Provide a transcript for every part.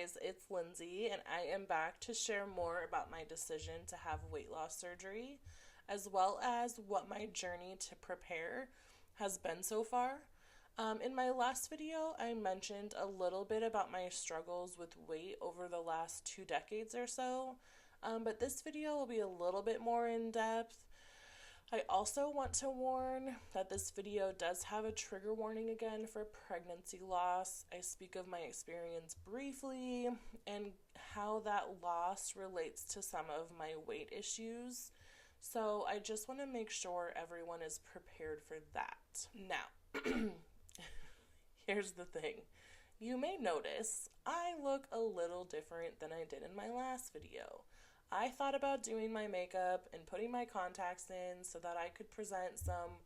guys, it's Lindsay, and I am back to share more about my decision to have weight loss surgery, as well as what my journey to prepare has been so far. In my last video, I mentioned a little bit about my struggles with weight over the last 2 decades or so, but this video will be a little bit more in depth. I also want to warn that this video does have a trigger warning again for pregnancy loss. I speak of my experience briefly and how that loss relates to some of my weight issues. So I just want to make sure everyone is prepared for that. Now, here's the thing. You may notice I look a little different than I did in my last video. I thought about doing my makeup and putting my contacts in so that I could present some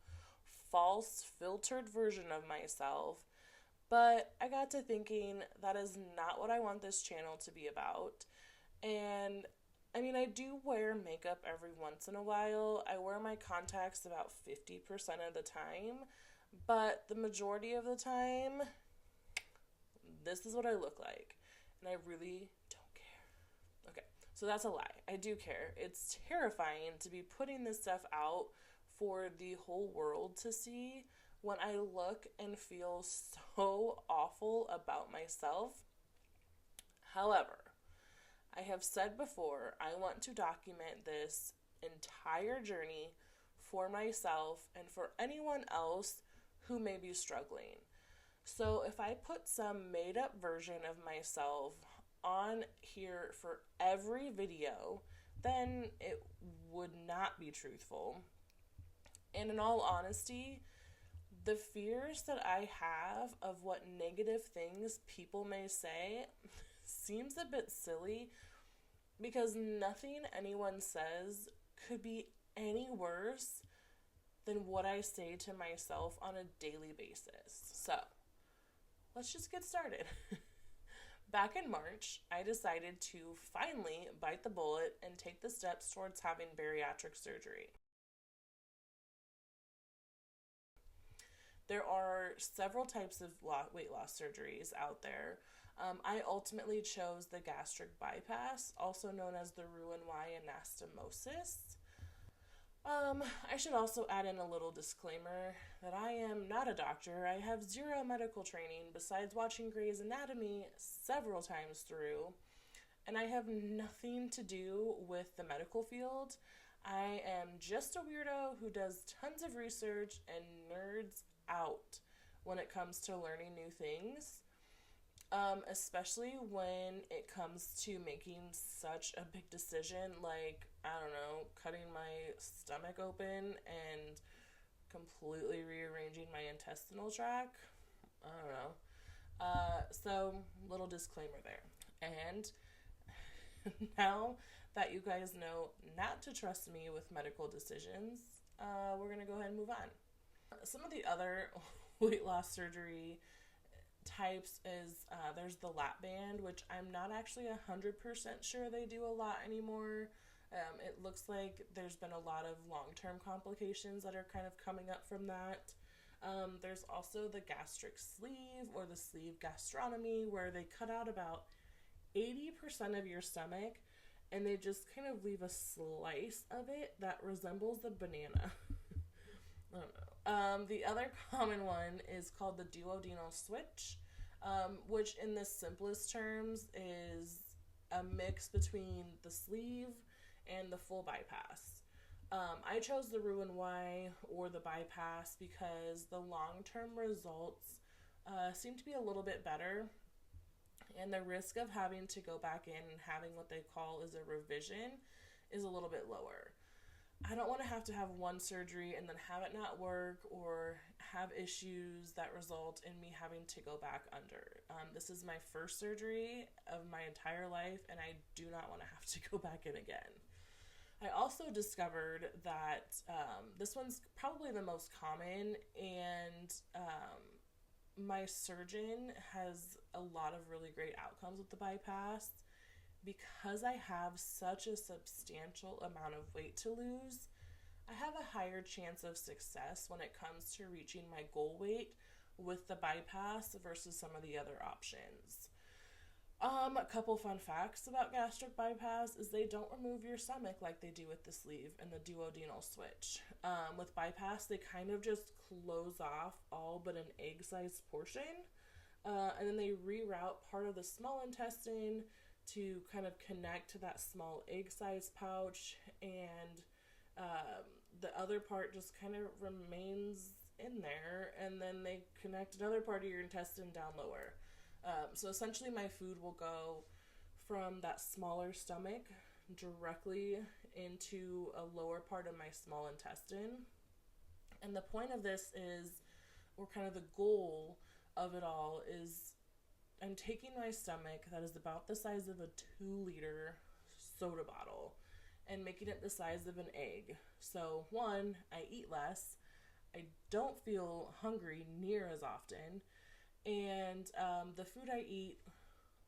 false filtered version of myself, but I got to thinking that is not what I want this channel to be about. And I do wear makeup every once in a while. I wear my contacts about 50% of the time, but the majority of the time, this is what I look like, and I really don't care. Okay. So that's a lie. I do care. It's terrifying to be putting this stuff out for the whole world to see when I look and feel so awful about myself. However, I have said before, I want to document this entire journey for myself and for anyone else who may be struggling. So if I put some made up version of myself on here for every video, then it would not be truthful. And in all honesty, the fears that I have of what negative things people may say seems a bit silly, because nothing anyone says could be any worse than what I say to myself on a daily basis. So let's just get started. Back in March, I decided to finally bite the bullet and take the steps towards having bariatric surgery. There are several types of weight loss surgeries out there. I ultimately chose the gastric bypass, also known as the Roux-en-Y anastomosis. I should also add in a little disclaimer that I am not a doctor. I have zero medical training besides watching Grey's Anatomy several times through, and I have nothing to do with the medical field. I am just a weirdo who does tons of research and nerds out when it comes to learning new things, especially when it comes to making such a big decision like, I don't know, cutting my stomach open and completely rearranging my intestinal tract. I don't know. So, little disclaimer there. And now that you guys know not to trust me with medical decisions, we're going to go ahead and move on. Some of the other weight loss surgery types is there's the lap band, which I'm not actually 100% sure they do a lot anymore. It looks like there's been a lot of long-term complications that are kind of coming up from that. There's also the gastric sleeve or the sleeve gastronomy, where they cut out about 80% of your stomach and they just kind of leave a slice of it that resembles a banana. I don't know. The other common one is called the duodenal switch, which in the simplest terms is a mix between the sleeve and the full bypass. I chose the Roux-en-Y or the bypass because the long-term results seem to be a little bit better, and the risk of having to go back in and having what they call is a revision is a little bit lower. I don't want to have one surgery and then have it not work or have issues that result in me having to go back under. This is my first surgery of my entire life, and I do not want to have to go back in again. I also discovered that this one's probably the most common, and my surgeon has a lot of really great outcomes with the bypass. Because I have such a substantial amount of weight to lose, I have a higher chance of success when it comes to reaching my goal weight with the bypass versus some of the other options. A couple fun facts about gastric bypass is they don't remove your stomach like they do with the sleeve and the duodenal switch. With bypass, they kind of just close off all but an egg-sized portion, and then they reroute part of the small intestine to kind of connect to that small egg-sized pouch, and the other part just kind of remains in there, and then they connect another part of your intestine down lower. So essentially, my food will go from that smaller stomach directly into a lower part of my small intestine. And the point of this is, or kind of the goal of it all, is I'm taking my stomach that is about the size of a 2-liter soda bottle and making it the size of an egg. So, one, I eat less, I don't feel hungry near as often, and the food I eat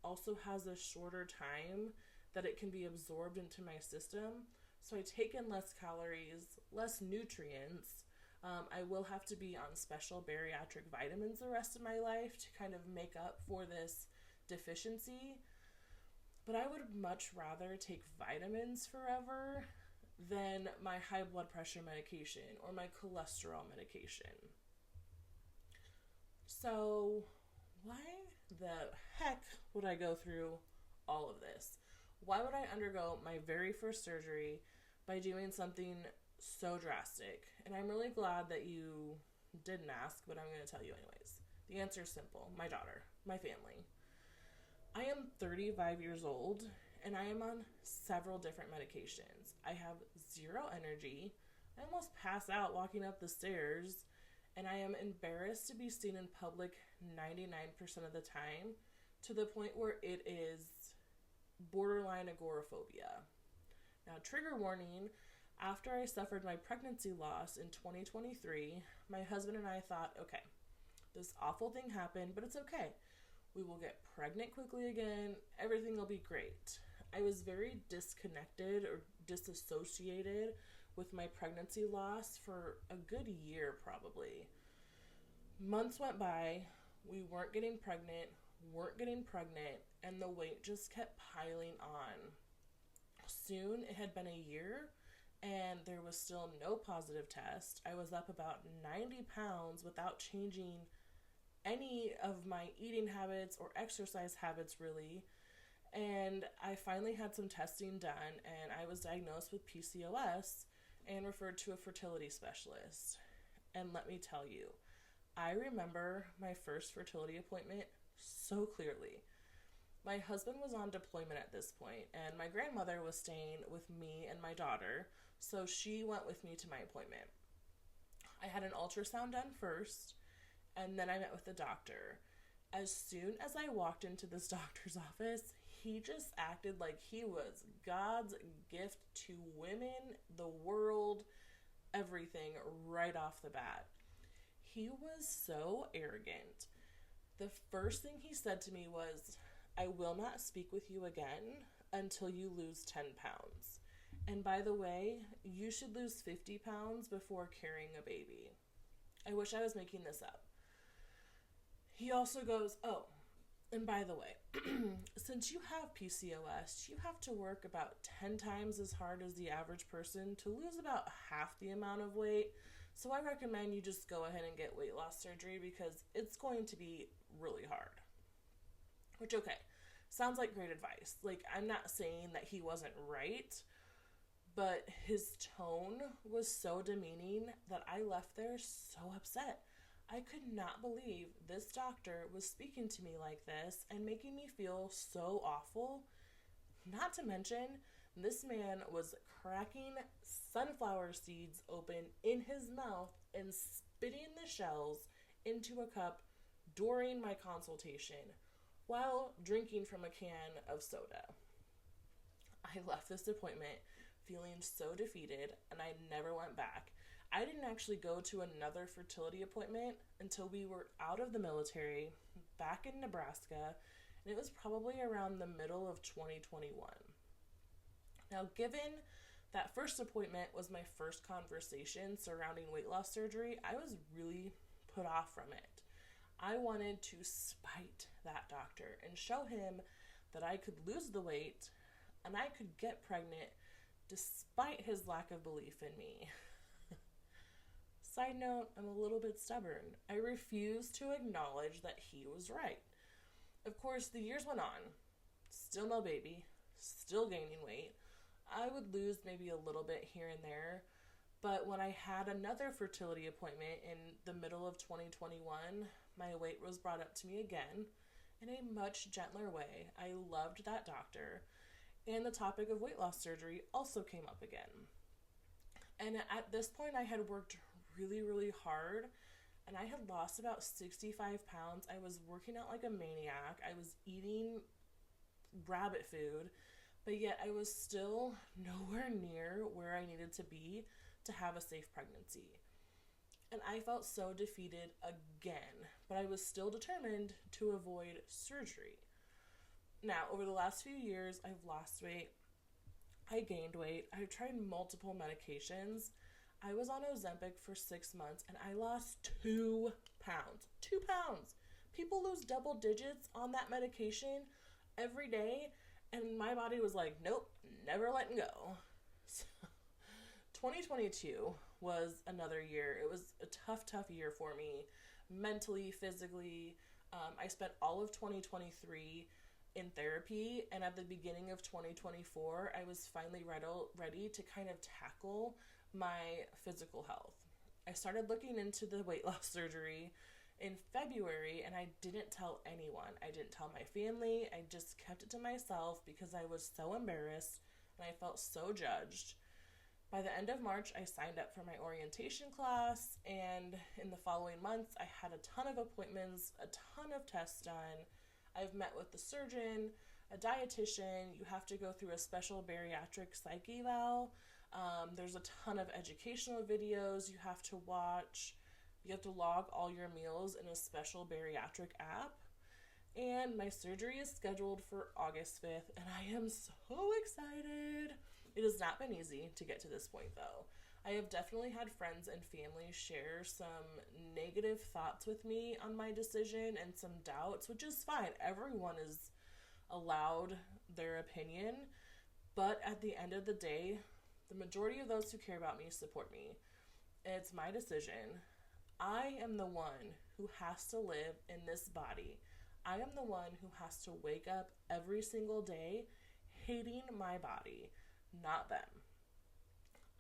also has a shorter time that it can be absorbed into my system. So I take in less calories, less nutrients. I will have to be on special bariatric vitamins the rest of my life to kind of make up for this deficiency. But I would much rather take vitamins forever than my high blood pressure medication or my cholesterol medication. So, why the heck would I go through all of this? Why would I undergo my very first surgery by doing something so drastic? And I'm really glad that you didn't ask, but I'm going to tell you anyways. The answer is simple. My daughter, my family. I am 35 years old, and I am on several different medications. I have zero energy. I almost pass out walking up the stairs, and I am embarrassed to be seen in public 99% of the time, to the point where it is borderline agoraphobia. Now, trigger warning, after I suffered my pregnancy loss in 2023, my husband and I thought, okay, this awful thing happened, but it's okay. We will get pregnant quickly again. Everything will be great. I was very disconnected or disassociated with my pregnancy loss for a good year, probably. Months went by. We weren't getting pregnant, and the weight just kept piling on. Soon, it had been a year, and there was still no positive test. I was up about 90 pounds without changing any of my eating habits or exercise habits, really. And I finally had some testing done, and I was diagnosed with PCOS and referred to a fertility specialist. And let me tell you, I remember my first fertility appointment so clearly. My husband was on deployment at this point, and my grandmother was staying with me and my daughter, so she went with me to my appointment. I had an ultrasound done first, and then I met with the doctor. As soon as I walked into this doctor's office, he just acted like he was God's gift to women, the world, everything right off the bat. He was so arrogant. The first thing he said to me was, I will not speak with you again until you lose 10 pounds. And by the way, you should lose 50 pounds before carrying a baby. I wish I was making this up. He also goes, oh, and by the way, since you have PCOS, you have to work about 10 times as hard as the average person to lose about half the amount of weight. So I recommend you just go ahead and get weight loss surgery because it's going to be really hard. Which, okay, sounds like great advice. Like, I'm not saying that he wasn't right, but his tone was so demeaning that I left there so upset. I could not believe this doctor was speaking to me like this and making me feel so awful. Not to mention, this man was cracking sunflower seeds open in his mouth and spitting the shells into a cup during my consultation while drinking from a can of soda. I left this appointment feeling so defeated, and I never went back. I didn't actually go to another fertility appointment until we were out of the military, back in Nebraska, and it was probably around the middle of 2021. Now, given that first appointment was my first conversation surrounding weight loss surgery, I was really put off from it. I wanted to spite that doctor and show him that I could lose the weight and I could get pregnant despite his lack of belief in me. Side note, I'm a little bit stubborn. I refuse to acknowledge that he was right. Of course, the years went on. Still no baby. Still gaining weight. I would lose maybe a little bit here and there. But when I had another fertility appointment in the middle of 2021, my weight was brought up to me again in a much gentler way. I loved that doctor. And the topic of weight loss surgery also came up again. And at this point, I had worked really, really hard, and I had lost about 65 pounds. I was working out like a maniac. I was eating rabbit food, but yet I was still nowhere near where I needed to be to have a safe pregnancy. And I felt so defeated again, but I was still determined to avoid surgery. Now, over the last few years, I've lost weight. I gained weight. I've tried multiple medications. I was on Ozempic for 6 months and I lost 2 pounds. 2 pounds. People lose double digits on that medication every day, and my body was like, nope, never letting go. So, 2022 was another year. It was a tough year for me, mentally, physically. I spent all of 2023 in therapy, and at the beginning of 2024, I was finally ready to kind of tackle my physical health. I started looking into the weight loss surgery in February, and I didn't tell anyone. I didn't tell my family. I just kept it to myself because I was so embarrassed and I felt so judged. By the end of March, I signed up for my orientation class, and in the following months, I had a ton of appointments, a ton of tests done. I've met with the surgeon, a dietitian. You have to go through a special bariatric psych eval. There's a ton of educational videos you have to watch. You have to log all your meals in a special bariatric app. And my surgery is scheduled for August 5th, and I am so excited. It has not been easy to get to this point, though. I have definitely had friends and family share some negative thoughts with me on my decision and some doubts, which is fine. Everyone is allowed their opinion, but at the end of the day, the majority of those who care about me support me. It's my decision. I am the one who has to live in this body. I am the one who has to wake up every single day hating my body, not them.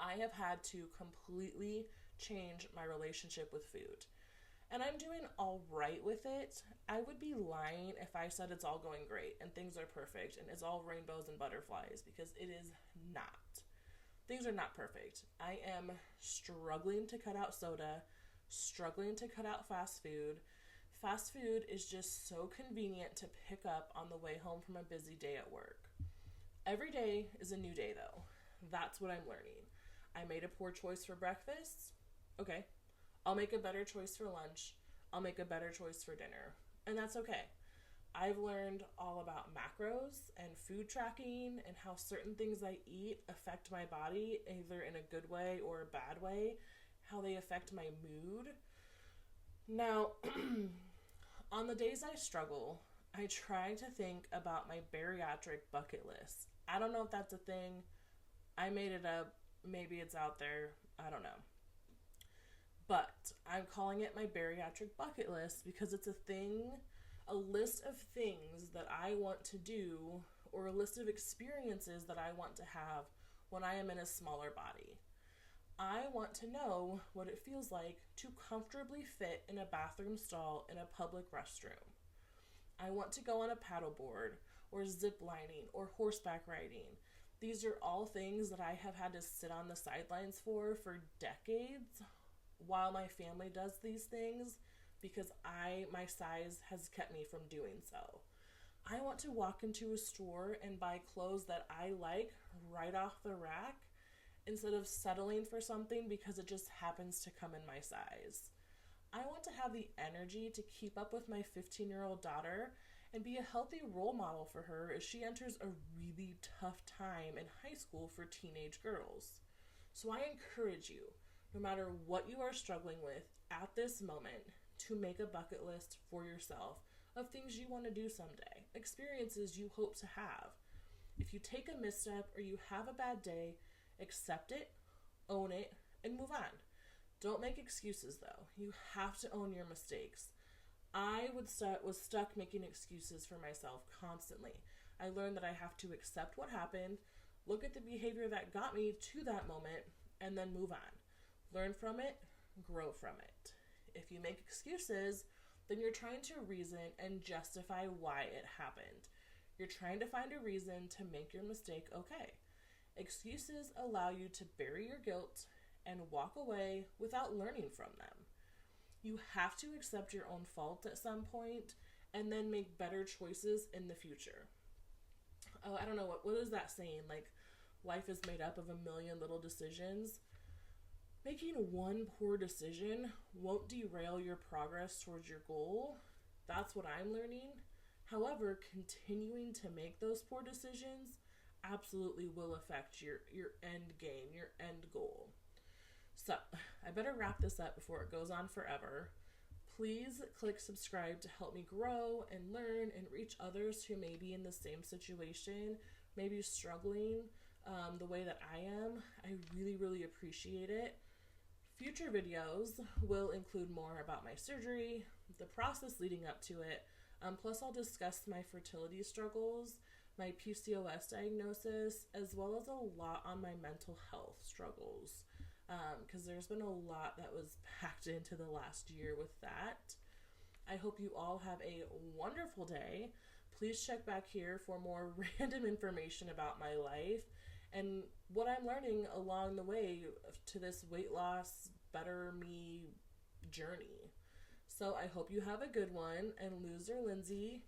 I have had to completely change my relationship with food. And I'm doing all right with it. I would be lying if I said it's all going great and things are perfect and it's all rainbows and butterflies, because it is not. Things are not perfect. I am struggling to cut out soda, struggling to cut out fast food. Fast food is just so convenient to pick up on the way home from a busy day at work. Every day is a new day, though. That's what I'm learning. I made a poor choice for breakfast. Okay. I'll make a better choice for lunch. I'll make a better choice for dinner. And that's okay. I've learned all about macros and food tracking and how certain things I eat affect my body, either in a good way or a bad way, how they affect my mood. Now, on the days I struggle, I try to think about my bariatric bucket list. I don't know if that's a thing. I made it up. Maybe it's out there. I don't know. But I'm calling it my bariatric bucket list because it's a list of things that I want to do, or a list of experiences that I want to have when I am in a smaller body. I want to know what it feels like to comfortably fit in a bathroom stall in a public restroom. I want to go on a paddleboard, or zip lining, or horseback riding. These are all things that I have had to sit on the sidelines for decades while my family does these things, because my size has kept me from doing so. I want to walk into a store and buy clothes that I like right off the rack instead of settling for something because it just happens to come in my size. I want to have the energy to keep up with my 15-year-old daughter and be a healthy role model for her as she enters a really tough time in high school for teenage girls. So I encourage you, no matter what you are struggling with at this moment, to make a bucket list for yourself of things you want to do someday, experiences you hope to have. If you take a misstep or you have a bad day, accept it, own it, and move on. Don't make excuses though. You have to own your mistakes. I was stuck making excuses for myself constantly. I learned that I have to accept what happened, look at the behavior that got me to that moment, and then move on. Learn from it, grow from it. If you make excuses, then you're trying to reason and justify why it happened. You're trying to find a reason to make your mistake okay. Excuses allow you to bury your guilt and walk away without learning from them. You have to accept your own fault at some point and then make better choices in the future. Oh, I don't know, what is that saying? Like, life is made up of a million little decisions. Making one poor decision won't derail your progress towards your goal. That's what I'm learning. However, continuing to make those poor decisions absolutely will affect your end game, your end goal. So, I better wrap this up before it goes on forever. Please click subscribe to help me grow and learn and reach others who may be in the same situation, maybe struggling the way that I am. I really, really appreciate it. Future videos will include more about my surgery, the process leading up to it, plus I'll discuss my fertility struggles, my PCOS diagnosis, as well as a lot on my mental health struggles, because there's been a lot that was packed into the last year with that. I hope you all have a wonderful day. Please check back here for more random information about my life and what I'm learning along the way to this weight loss, better me journey. So I hope you have a good one, and Loser Lindsay